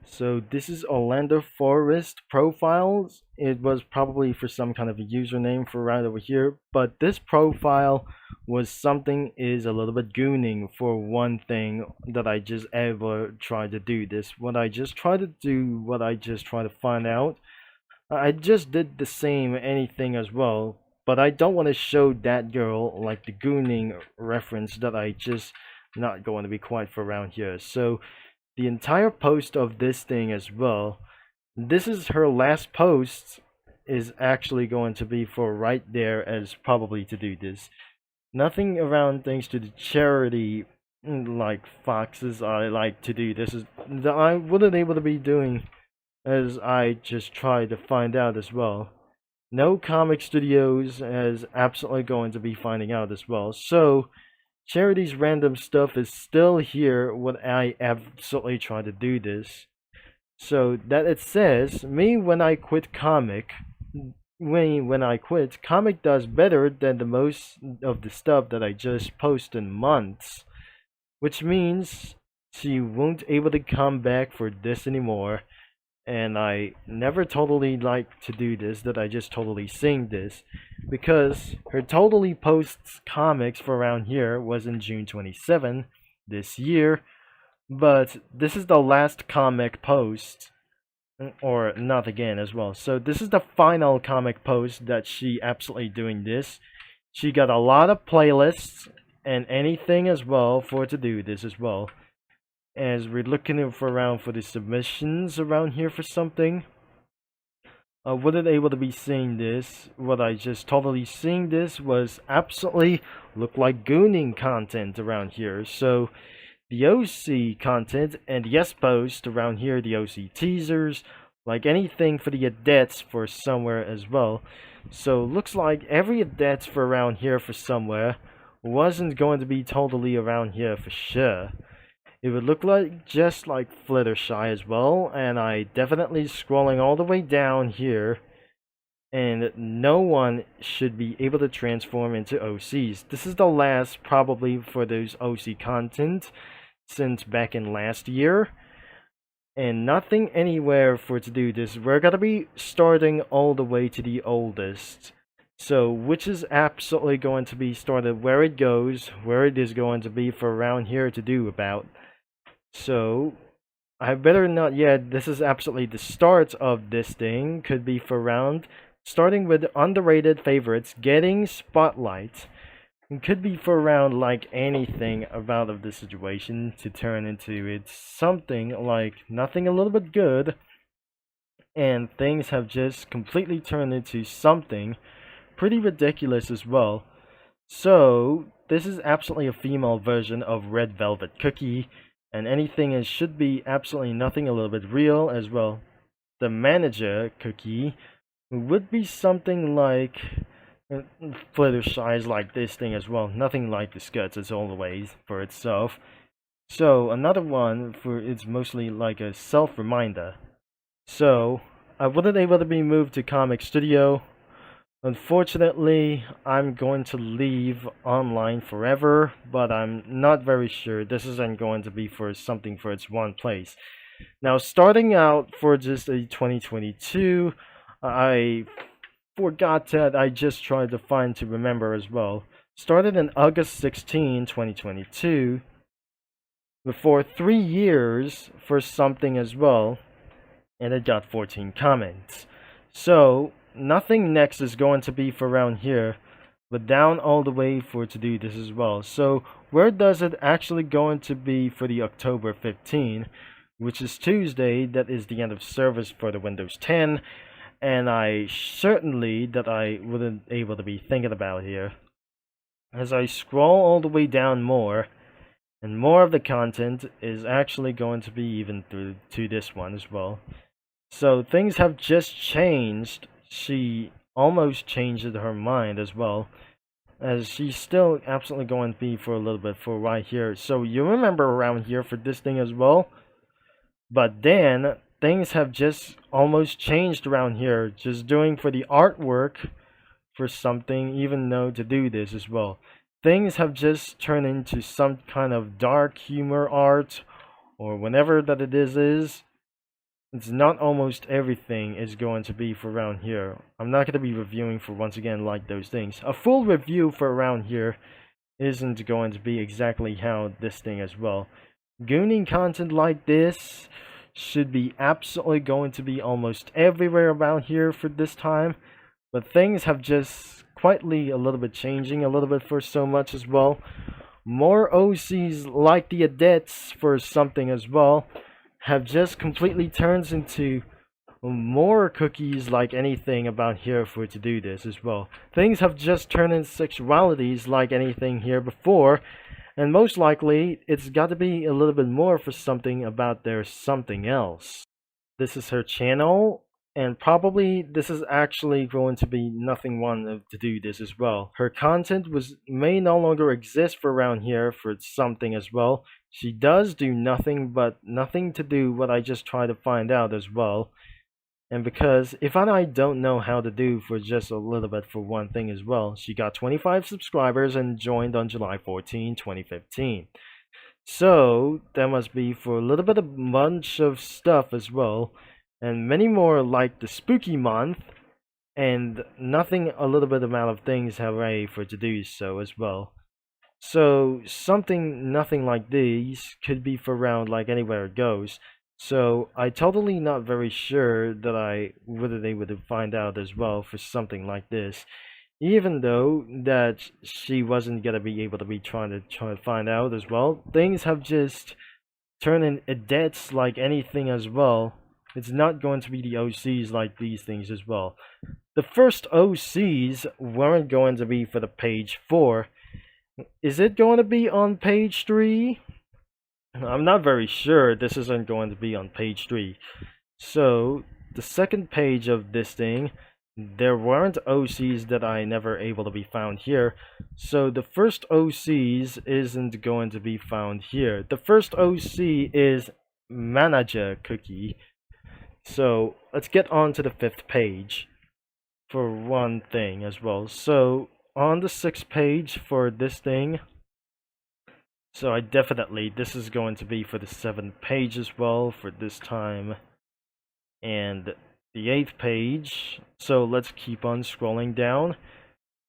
So this is Orlando Forest profiles. It was probably for some kind of a username for right over here, but this profile was something is a little bit gooning for one thing that I just ever tried to do this. What I just tried to do, what I just tried to find out, I just did the same anything as well, but I don't want to show that girl like the gooning reference that I just not going to be quite for around here. So the entire post of this thing as well. This is her last post is actually going to be for right there as probably to do this. Nothing around thanks to the charity like foxes I like to do. This is that I wouldn't able to be doing as I just tried to find out as well. No comic studios as absolutely going to be finding out as well. So charity's random stuff is still here when I absolutely try to do this. So that it says, me when I quit comic, when I quit, comic does better than the most of the stuff that I just post in months. Which means she won't able to come back for this anymore. And I never totally like to do this, that I just totally sing this, because her totally posts comics for around here was in June 27 this year, but this is the last comic post, or not again as well. So this is the final comic post that she absolutely doing this. She got a lot of playlists and anything as well for to do this as well. As we're looking for around for the submissions around here for something. I wasn't able to be seeing this. What I just totally seeing this was absolutely look like gooning content around here. So the OC content and yes post around here, the OC teasers, like anything for the adets for somewhere as well. So looks like every adets for around here for somewhere wasn't going to be totally around here for sure. It would look like just like Fluttershy as well, and I definitely scrolling all the way down here, and no one should be able to transform into OCs. This is the last probably for those OC content since back in last year, and nothing anywhere for to do this. We're gonna be starting all the way to the oldest. So, which is absolutely going to be started where it goes, where it is going to be for around here to do about. So, I better not yet. This is absolutely the start of this thing. Could be for round. Starting with underrated favorites, getting spotlight. It could be for around like anything about of the situation to turn into it's something like nothing a little bit good. And things have just completely turned into something pretty ridiculous as well. So, this is absolutely a female version of Red Velvet Cookie and anything is should be absolutely nothing a little bit real as well. The manager cookie would be something like Fluttershy's like this thing as well. Nothing like the skirts as always for itself. So another one for it's mostly like a self reminder. So I wasn't able to be moved to Comic Studio. Unfortunately, I'm going to leave online forever, but I'm not very sure. This isn't going to be for something for its one place. Now, starting out for just a 2022, I forgot that I just tried to find to remember as well. Started in August 16, 2022, before 3 years for something as well, and it got 14 comments. So, nothing next is going to be for around here, but down all the way for to do this as well. So where does it actually going to be for the October 15, which is Tuesday, that is the end of service for the Windows 10, and I certainly that I wouldn't able to be thinking about here. As I scroll all the way down more, and more of the content is actually going to be even through to this one as well. So things have just changed. She almost changed her mind as well, as she's still absolutely going to be for a little bit for right here. So you remember around here for this thing as well, but then things have just almost changed around here, just doing for the artwork for something, even though to do this as well. Things have just turned into some kind of dark humor art, or whenever that it is It's not almost everything is going to be for around here. I'm not going to be reviewing for, once again, like those things. A full review for around here isn't going to be exactly how this thing as well. Gooning content like this should be absolutely going to be almost everywhere around here for this time, but things have just quietly a little bit changing a little bit for so much as well. More OCs like the adults for something as well have just completely turned into more cookies like anything about here for to do this as well. Things have just turned into sexualities like anything here before, and most likely it's got to be a little bit more for something about their something else. This is her channel, and probably this is actually going to be nothing one to do this as well. Her content may no longer exist for around here for something as well. She does do nothing but nothing to do what I just try to find out as well. And because if I don't know how to do for just a little bit for one thing as well, she got 25 subscribers and joined on July 14, 2015. So that must be for a little bit of bunch of stuff as well, and many more like the spooky month, and nothing a little bit amount of things have ready for to do so as well. So nothing like these could be for around like anywhere it goes. So I totally not very sure that whether they would find out as well for something like this. Even though that she wasn't gonna be able to be trying to find out as well, things have just turned in adults like anything as well. It's not going to be the OCs like these things as well. The first OCs weren't going to be for the page 4. Is it going to be on page 3? I'm not very sure this isn't going to be on page 3. So, the second page of this thing, there weren't OCs that I never able to be found here. So, the first OCs isn't going to be found here. The first OC is Manager Cookie. So, let's get on to the 5th page for one thing as well. So, on the 6th page for this thing, so this is going to be for the 7th page as well for this time. And the 8th page, so let's keep on scrolling down.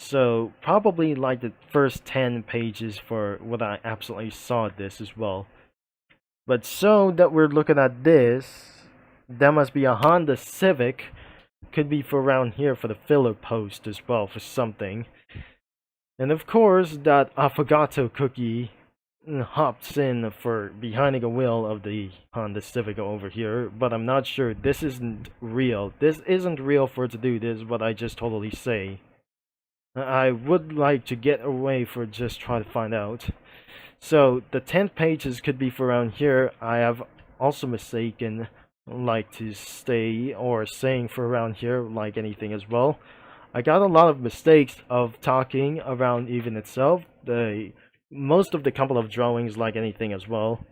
So probably like the first 10 pages for what I absolutely saw this as well. But so that we're looking at this, that must be a Honda Civic. Could be for around here for the filler post as well for something. And of course that affogato cookie hops in for behind the wheel of the Honda Civic over here, but I'm not sure. This isn't real. This isn't real for it to do this, what I just totally say. I would like to get away for just try to find out. So the 10th pages could be for around here. I have also mistaken like to stay or saying for around here like anything as well. I got a lot of mistakes of talking around even itself. Most of the couple of drawings like anything as well,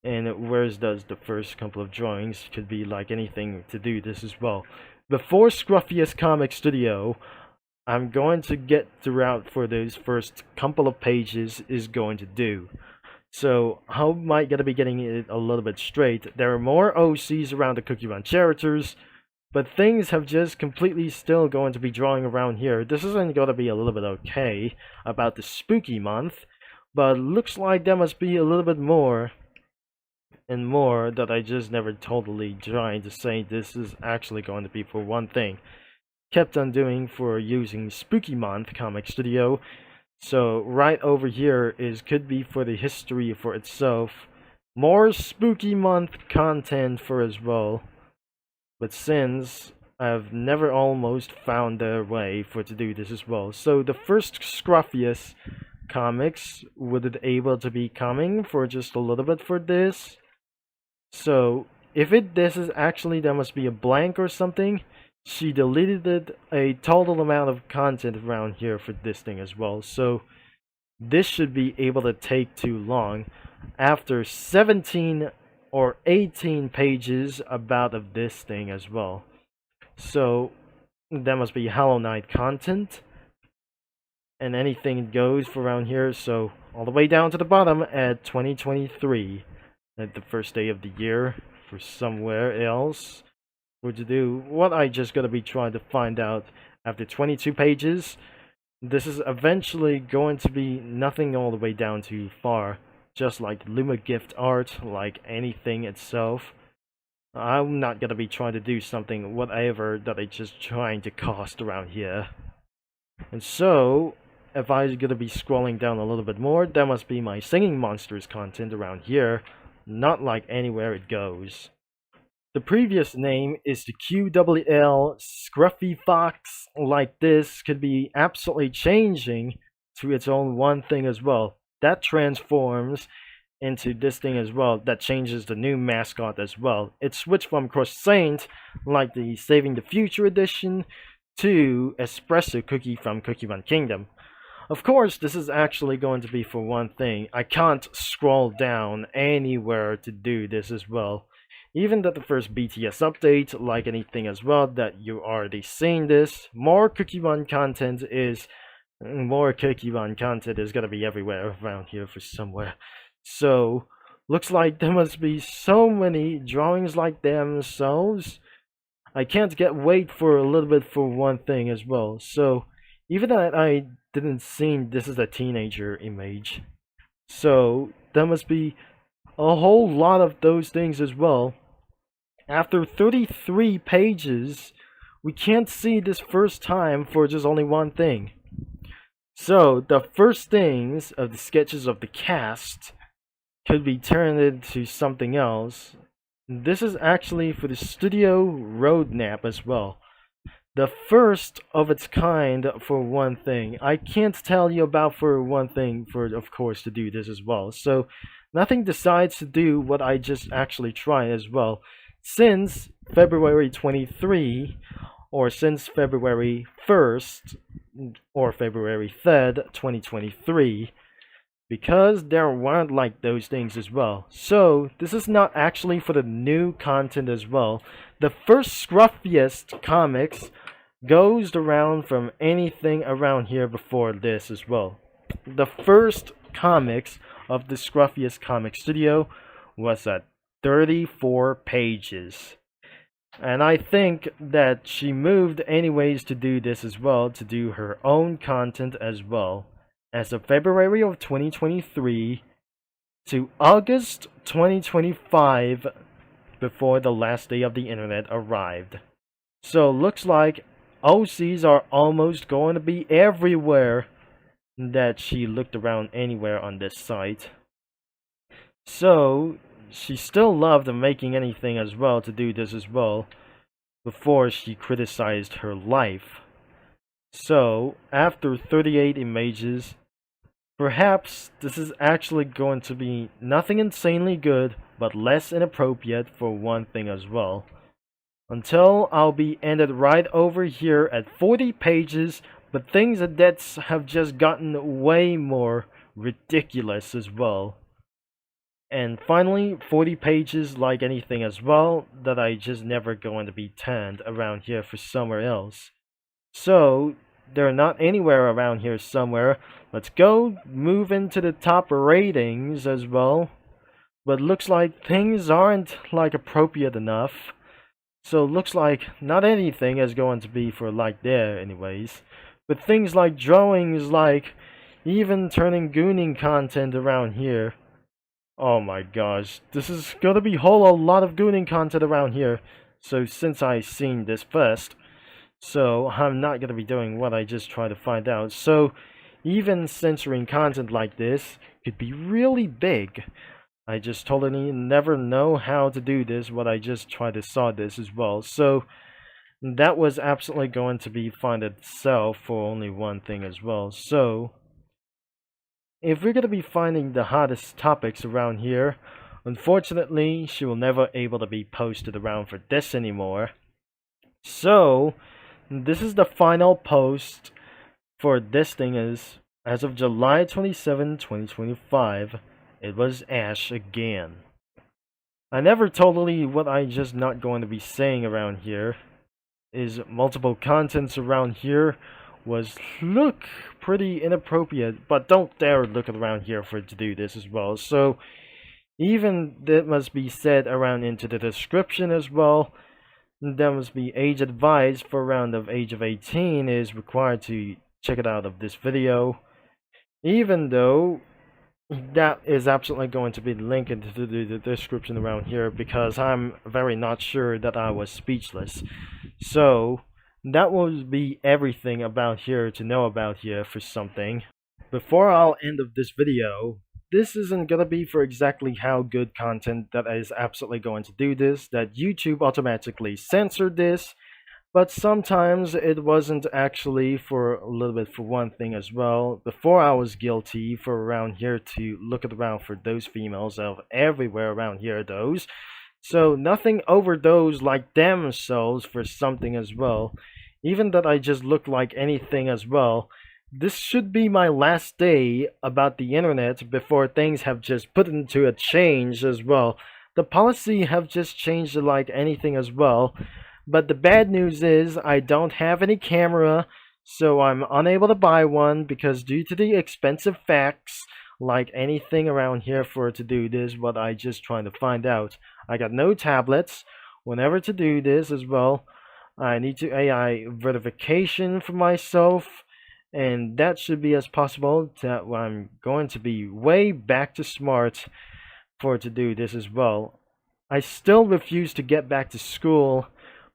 and whereas does the first couple of drawings could be like anything to do this as well. Before Scruffiest Comic Studio, I'm going to get throughout for those first couple of pages is going to do. So how am I gonna be getting it a little bit straight? There are more OCs around the Cookie Run characters, but things have just completely still going to be drawing around here. This isn't going to be a little bit okay about the spooky month, but looks like there must be a little bit more and more that I just never totally trying to say this is actually going to be for one thing. Kept on doing for using Spooky Month Comic Studio. So right over here could be for the history for itself. More Spooky Month content for as well. But since I've never almost found their way for to do this as well. So the first Scruffiest comics would it able to be coming for just a little bit for this. So if this is actually there must be a blank or something. She deleted a total amount of content around here for this thing as well. So this should be able to take too long. After 17 or 18 pages about of this thing as well. So that must be Hollow Knight content. And anything goes for around here. So all the way down to the bottom at 2023. At the first day of the year. for somewhere else for to do what I just gotta be trying to find out after 22 pages. This is eventually going to be nothing all the way down too far, just like Luma gift art, like anything itself. I'm not gonna be trying to do something whatever that I just trying to cost around here. And so, if I'm gonna be scrolling down a little bit more, that must be my singing monsters content around here, not like anywhere it goes. The previous name is the QWL Scruffy Fox. Like this could be absolutely changing to its own one thing as well. That transforms into this thing as well. That changes the new mascot as well. It switched from Cross Saint, like the Saving the Future edition, to Espresso Cookie from Cookie Run Kingdom. Of course, this is actually going to be for one thing. I can't scroll down anywhere to do this as well. Even that the first BTS update, like anything as well, that you already seen this, more Cookie Run content is gonna be everywhere around here for somewhere. So, looks like there must be so many drawings like themselves. I can't wait for a little bit for one thing as well. So, even that I didn't see this is a teenager image. So, there must be a whole lot of those things as well. After 33 pages, we can't see this first time for just only one thing. So, the first things of the sketches of the cast could be turned into something else. This is actually for the studio roadmap as well. The first of its kind for one thing. I can't tell you about for one thing for, of course, to do this as well. So, nothing decides to do what I just actually try as well. Since February 23, or since February 1st, or February 3rd, 2023, because there weren't like those things as well. So, this is not actually for the new content as well. The first scruffiest comics goes around from anything around here before this as well. The first comics of the scruffiest comic studio was at 34 pages. And I think that she moved anyways to do this as well, to do her own content as well. As of February of 2023 to August 2025, before the last day of the internet arrived. So looks like OCs are almost going to be everywhere that she looked around anywhere on this site. So she still loved making anything as well to do this as well before she criticized her life. So after 38 images, perhaps this is actually going to be nothing insanely good but less inappropriate for one thing as well. Until I'll be ended right over here at 40 pages, but things that have just gotten way more ridiculous as well. And finally, 40 pages like anything as well, that I just never going to be turned around here for somewhere else. So, they're not anywhere around here somewhere. Let's go move into the top ratings as well. But looks like things aren't like appropriate enough. So looks like not anything is going to be for like there anyways. But things like drawings, like even turning gooning content around here. Oh my gosh, this is gonna be a lot of gooning content around here. So since I seen this first, so I'm not gonna be doing what I just try to find out. So even censoring content like this could be really big. I just totally never know how to do this, what I just tried to saw this as well. So that was absolutely going to be fine itself for only one thing as well. So if we're going to be finding the hottest topics around here, unfortunately, she will never able to be posted around for this anymore. So, this is the final post for this thing is, as of July 27, 2025, it was Ash again. I never totally what I just not going to be saying around here is multiple contents around here was look pretty inappropriate, but don't dare look around here for it to do this as well. So Even that must be said around into the description as well. There must be age advised for around of age of 18 is required to check it out of this video. Even though that is absolutely going to be linked into the description around here, because I'm very not sure that I was speechless. So that will be everything about here to know about here for something. Before I'll end of this video, this isn't gonna be for exactly how good content that is absolutely going to do this, that YouTube automatically censored this, but sometimes it wasn't actually for a little bit for one thing as well. Before I was guilty for around here to look around for those females of everywhere around here those. So nothing over those like themselves for something as well. Even that I just look like anything as well. This should be my last day about the internet before things have just put into a change as well. The policy have just changed like anything as well. But the bad news is I don't have any camera, so I'm unable to buy one because due to the expensive facts, like anything around here for to do this, what I just trying to find out. I got no tablets. Whenever to do this as well, I need to AI verification for myself, and that should be as possible that I'm going to be way back to smart for to do this as well. I still refuse to get back to school,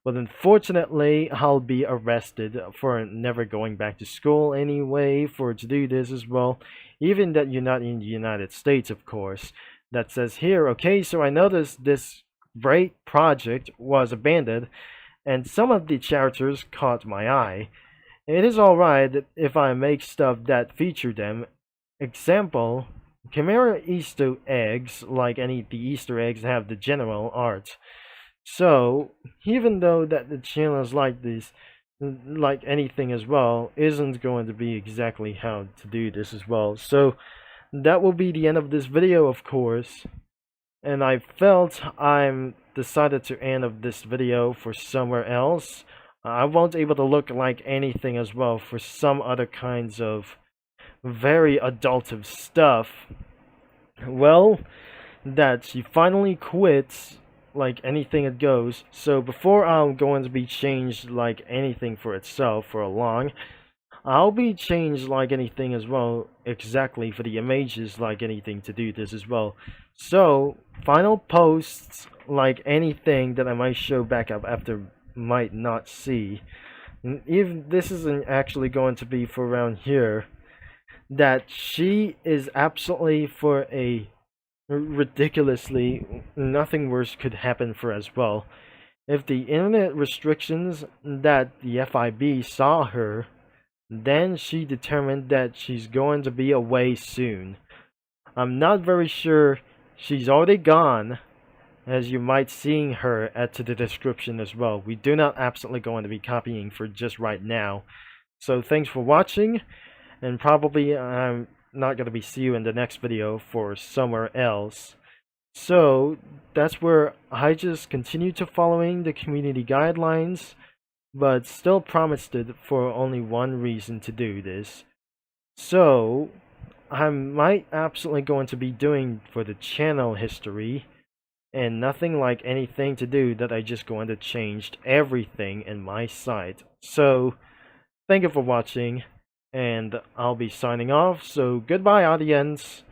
but unfortunately I'll be arrested for never going back to school anyway for to do this as well, even that you're not in the United States, of course. That says here, okay, so I noticed this great project was abandoned and some of the characters caught my eye. It is alright if I make stuff that feature them. Example, Chimera Easter eggs, like any the Easter eggs have the general art. So, even though that the channels like this, like anything as well, isn't going to be exactly how to do this as well. So, that will be the end of this video, of course. And I felt I'm decided to end of this video for somewhere else. I won't able to look like anything as well for some other kinds of very adultive stuff. Well, that she finally quits like anything it goes. So before I'm going to be changed like anything for itself for a long, I'll be changed like anything as well, exactly for the images like anything to do this as well. So final posts like anything that I might show back up after might not see. And even this isn't actually going to be for around here, that she is absolutely for a ridiculously nothing worse could happen for as well. If the internet restrictions that the FIB saw her, then she determined that she's going to be away soon. I'm not very sure she's already gone, as you might seeing her add to the description as well. We do not absolutely going to be copying for just right now. So thanks for watching, and probably I'm not going to be see you in the next video for somewhere else. So that's where I just continue to following the community guidelines, but still promised it for only one reason to do this. So I might absolutely going to be doing for the channel history, and nothing like anything to do that I just going to change everything in my site. So thank you for watching, and I'll be signing off. So goodbye, audience.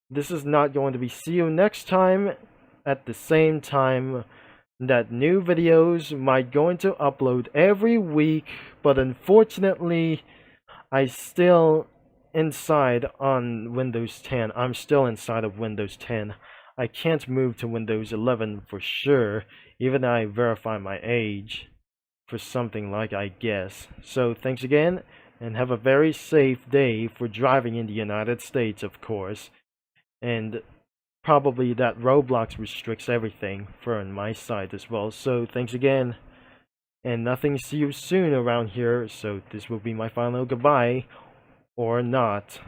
This is not going to be see you next time at the same time. That new videos might going to upload every week, but unfortunately I still inside on Windows 10. I'm still inside of Windows 10. I can't move to Windows 11 for sure, even I verify my age for something like I guess. So thanks again, and have a very safe day for driving in the United States, of course. And probably that Roblox restricts everything for on my side as well. So thanks again, and nothing see you soon around here. So this will be my final goodbye, or not.